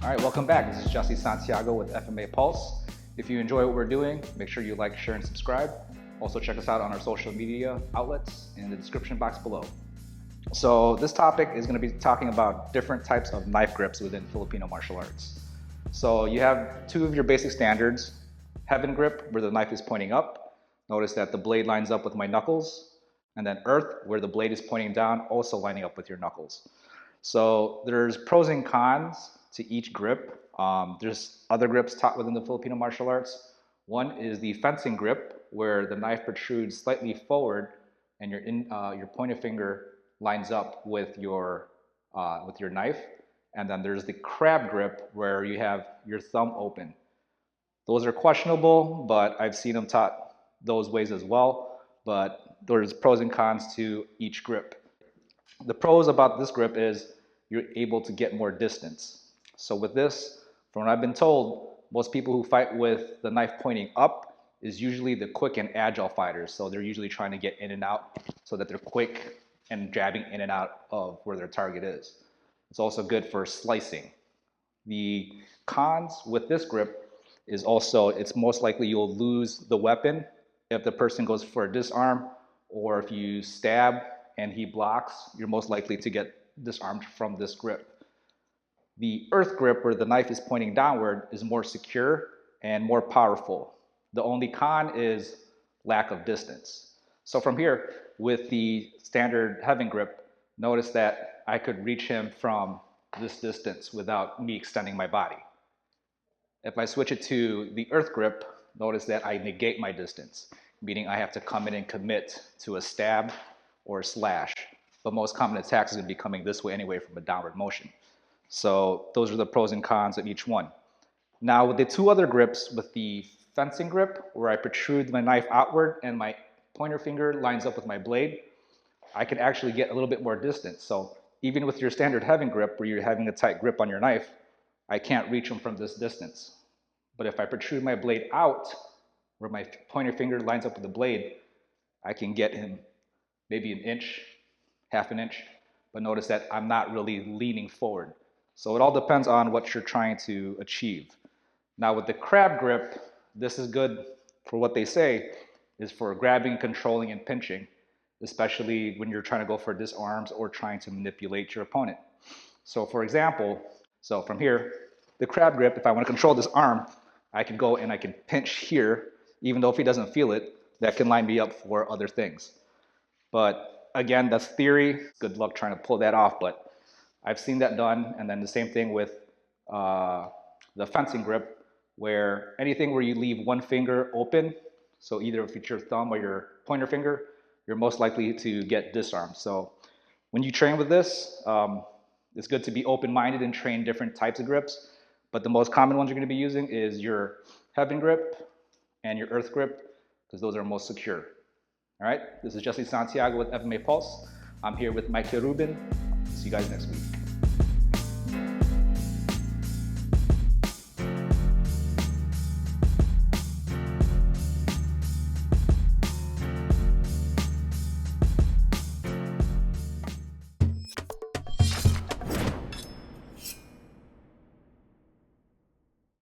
All right, welcome back. This is Jesse Santiago with FMA Pulse. If you enjoy what we're doing, make sure you like, share, and subscribe. Also check us out on our social media outlets in the description box below. So this topic is going to be talking about different types of knife grips within Filipino martial arts. So you have two of your basic standards: heaven grip, where the knife is pointing up. Notice that the blade lines up with my knuckles. And then earth, where the blade is pointing down, also lining up with your knuckles. So there's pros and cons to each grip. There's other grips taught within the Filipino martial arts. One is the fencing grip, where the knife protrudes slightly forward and your pointer finger lines up with your knife. And then there's the crab grip, where you have your thumb open. Those are questionable, but I've seen them taught those ways as well. But there's pros and cons to each grip. The pros about this grip is you're able to get more distance. So with this, from what I've been told, most people who fight with the knife pointing up is usually the quick and agile fighters. So they're usually trying to get in and out so that they're quick and jabbing in and out of where their target is. It's also good for slicing. The cons with this grip is also it's most likely you'll lose the weapon if the person goes for a disarm, or if you stab and he blocks, you're most likely to get disarmed from this grip. The earth grip, where the knife is pointing downward, is more secure and more powerful. The only con is lack of distance. So from here, with the standard heaven grip, notice that I could reach him from this distance without me extending my body. If I switch it to the earth grip, notice that I negate my distance, meaning I have to come in and commit to a stab or a slash. But most common attacks is going to be coming this way anyway from a downward motion. So those are the pros and cons of each one. Now with the two other grips, with the fencing grip, where I protrude my knife outward and my pointer finger lines up with my blade, I can actually get a little bit more distance. So even with your standard heaven grip, where you're having a tight grip on your knife, I can't reach him from this distance. But if I protrude my blade out, where my pointer finger lines up with the blade, I can get him maybe an inch, half an inch, but notice that I'm not really leaning forward. So it all depends on what you're trying to achieve. Now with the crab grip, this is good for what they say is for grabbing, controlling, and pinching, especially when you're trying to go for disarms or trying to manipulate your opponent. So for example, so from here, the crab grip, if I want to control this arm, I can go and I can pinch here, even though if he doesn't feel it, that can line me up for other things. But again, that's theory. Good luck trying to pull that off, but I've seen that done. And then the same thing with the fencing grip, where anything where you leave one finger open, so either if it's your thumb or your pointer finger, you're most likely to get disarmed. So when you train with this, it's good to be open-minded and train different types of grips. But the most common ones you're going to be using is your heaven grip and your earth grip, because those are most secure. All right, this is Jesse Santiago with FMA Pulse. I'm here with Mike Rubin. See you guys next week.